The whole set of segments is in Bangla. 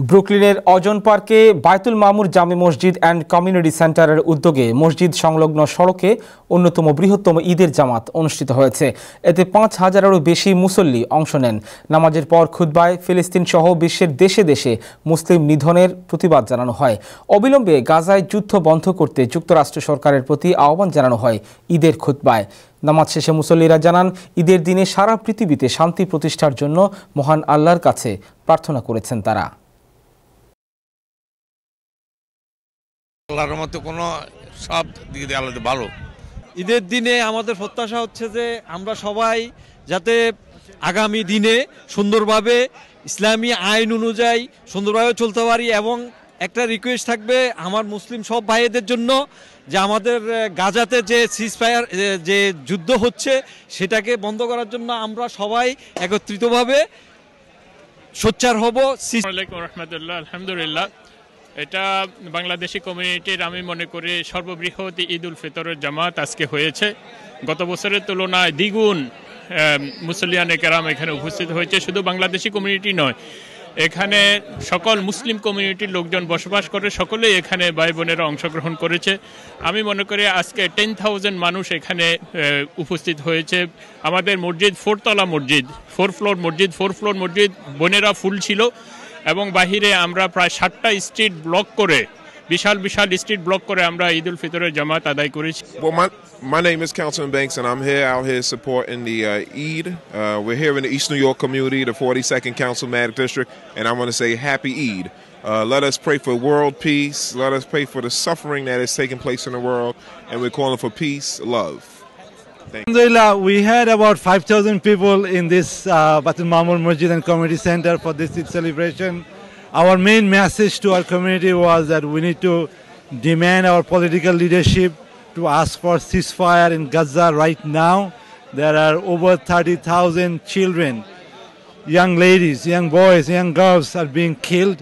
ব্রুকলিনের অজন পার্কে বায়তুল মামুর জামে মসজিদ অ্যান্ড কমিউনিটি সেন্টারের উদ্যোগে মসজিদ সংলগ্ন সড়কে অন্যতম বৃহত্তম ঈদের জামাত অনুষ্ঠিত হয়েছে। এতে ৫,০০০-এরও বেশি মুসল্লি অংশ নেন। নামাজের পর খুতবায় ফিলিস্তিন সহ বিশ্বের দেশে দেশে মুসলিম নিধনের প্রতিবাদ জানানো হয়। অবিলম্বে গাজায় যুদ্ধ বন্ধ করতে যুক্তরাষ্ট্র সরকারের প্রতি আহ্বান জানানো হয় ঈদের খুতবায়। নামাজ শেষে মুসল্লিরা জানান, ঈদের দিনে সারা পৃথিবীতে শান্তি প্রতিষ্ঠার জন্য মহান আল্লাহর কাছে প্রার্থনা করেছেন তারা। আল্লাহর মতো কোনো সব দিক দিয়ে আল্লাহ ভালো। ঈদের দিনে আমাদের প্রত্যাশা হচ্ছে যে আমরা সবাই যাতে আগামী দিনে সুন্দরভাবে ইসলামী আইন অনুযায়ী সুন্দরভাবে চলতে পারি, এবং একটা রিকোয়েস্ট থাকবে আমার মুসলিম সব ভাইদের জন্য যে আমাদের গাজাতে যে সিজফায়ার যে যুদ্ধ হচ্ছে সেটাকে বন্ধ করার জন্য আমরা সবাই একত্রিতভাবে সোচ্চার হব। আসসালামু আলাইকুম রহমতুল্লাহ। আলহামদুলিল্লাহ, এটা বাংলাদেশি কমিউনিটির আমি মনে করি সর্ববৃহৎ ঈদ উল ফিতরের জামাত আজকে হয়েছে। গত বছরের তুলনায় দ্বিগুণ মুসলিয়ানে কেরাম এখানে উপস্থিত হয়েছে। শুধু বাংলাদেশি কমিউনিটি নয়, এখানে সকল মুসলিম কমিউনিটির লোকজন বসবাস করে, সকলেই এখানে ভাই বোনেরা অংশগ্রহণ করেছে। আমি মনে করি আজকে 10,000 মানুষ এখানে উপস্থিত হয়েছে। আমাদের মসজিদ 4 মসজিদ, 4 ফ্লোর মসজিদ বোনেরা ফুল ছিল, এবং বাহিরে আমরা প্রায় 7টা স্ট্রিট ব্লক করে বিশাল স্ট্রিট ব্লক করে আমরা ঈদ উল ফিতরের জামাত আদায় করেছি। Well, my name is Councilman Banks, and I'm out here supporting the Eid. We're here in the East New York community, the 42nd Councilmanic District, and I want to say Happy Eid. Let us pray for world peace. Let us pray for the suffering that is taking place in the world, and we're calling for peace, love. Alhamdulillah, we had about 5,000 people in this Baitul Mamur Masjid and Community Center for this Eid celebration. Our main message to our community was that we need to demand our political leadership to ask for ceasefire in Gaza right now. There are over 30,000 children, young ladies, young boys, young girls are being killed,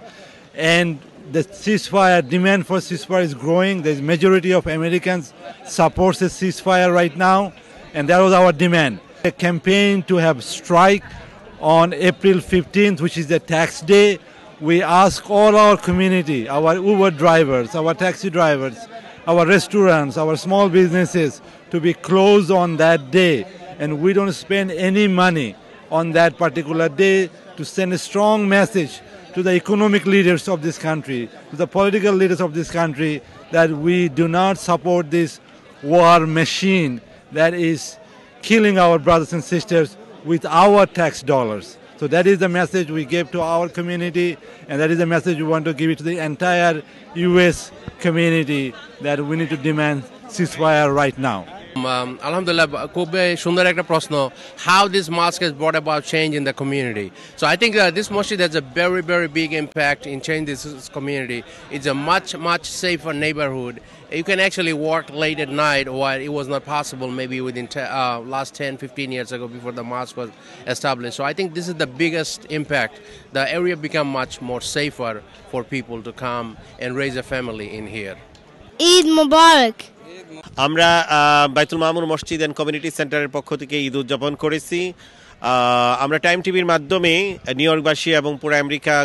and the ceasefire, demand for ceasefire is growing. The majority of Americans supports the ceasefire right now, and that was our demand. A campaign to have strike on April 15th, which is the tax day. We ask all our community, our Uber drivers, our taxi drivers, our restaurants, our small businesses to be closed on that day, and we don't spend any money on that particular day to send a strong message to the economic leaders of this country, to the political leaders of this country, that we do not support this war machine that is killing our brothers and sisters with our tax dollars. So that is the message we gave to our community, and that is the message we want to give it to the entire U.S. community, that we need to demand ceasefire right now. Alhamdulillah, খুব সুন্দর একটা প্রশ্ন, how this mosque has brought about change in the community. So I think this mosque has a very, very big impact in changing this community. It's a much safer neighborhood. You can actually walk late at night, while it was not possible maybe within last 10-15 years ago before the mosque was established. So I think this is the biggest impact. The area become much more safer for people to come and raise a family in here. Eid Mubarak. আমরা বাইতুল মামুর মসজিদ অ্যান্ড কমিউনিটি সেন্টারের পক্ষ থেকে ঈদ উদযাপন করেছি। আমরা টাইম টিভির মাধ্যমে নিউ ইয়র্কবাসী এবং পুরো আমেরিকা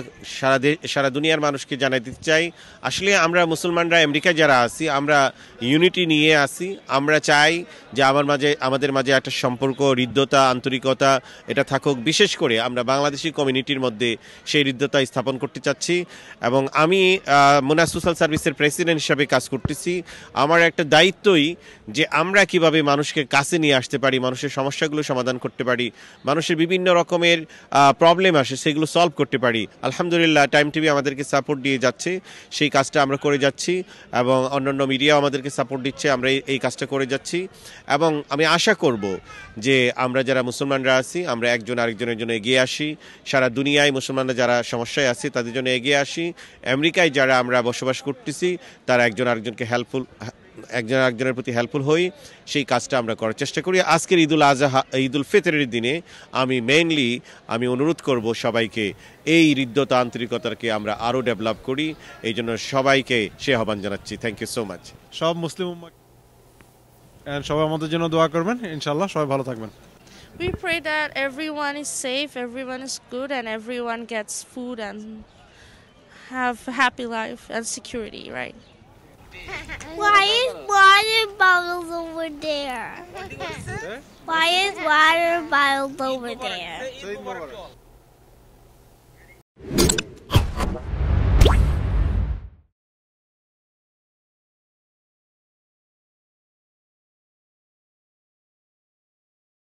সারা দুনিয়ার মানুষকে জানাই দিতে চাই, আসলে আমরা মুসলমানরা আমেরিকায় যারা আছি আমরা ইউনিটি নিয়ে আসি। আমরা চাই যে আমাদের মাঝে একটা সম্পর্ক, হৃদ্যতা, আন্তরিকতা এটা থাকুক। বিশেষ করে আমরা বাংলাদেশি কমিউনিটির মধ্যে সেই হৃদ্যতা স্থাপন করতে চাচ্ছি, এবং আমি মোনাস সোশ্যাল সার্ভিসের প্রেসিডেন্ট হিসাবে কাজ করতেছি। আমার একটা দায়িত্বই যে আমরা কিভাবে মানুষকে কাছে নিয়ে আসতে পারি, মানুষের সমস্যাগুলো সমাধান করতে পারি, মানুষের বিভিন্ন রকমের প্রবলেম আসে সেগুলো সলভ করতে পারি। আলহামদুলিল্লাহ, টাইম টিভি আমাদেরকে সাপোর্ট দিয়ে যাচ্ছে, সেই কাজটা আমরা করে যাচ্ছি, এবং অন্যান্য মিডিয়াও আমাদেরকে সাপোর্ট দিচ্ছে। আমরা এই কাজটা করে যাচ্ছি, এবং আমি আশা করব যে আমরা যারা মুসলমানরা আছি আমরা একজন আরেকজনের জন্য এগিয়ে আসি। সারা দুনিয়ায় মুসলমানরা যারা সমস্যায় আছে তাদের জন্য এগিয়ে আসি। আমেরিকায় যারা আমরা বসবাস করতেছি তারা একজন আরেকজনের প্রতি হেল্পফুল হই, সেই কাজটা আমরা করার চেষ্টা করি। আজকের ঈদ উল ফিতরের দিনে আমি অনুরোধ করব সবাইকে এই হৃদ্যতা, আন্তরিকতাকে আমরা আরও ডেভেলপ করি। এই জন্য সবাইকে সে আহ্বান জানাচ্ছি। Thank you so much. সব মুসলিম সবাই আমাদের জন্য দোয়া করবেন, ইনশাআল্লাহ সবাই ভালো থাকবেন। We pray that everyone is safe, everyone is good, and everyone gets food and have a happy life and security, right? Why is water bottles over there? Why is water bottles over there?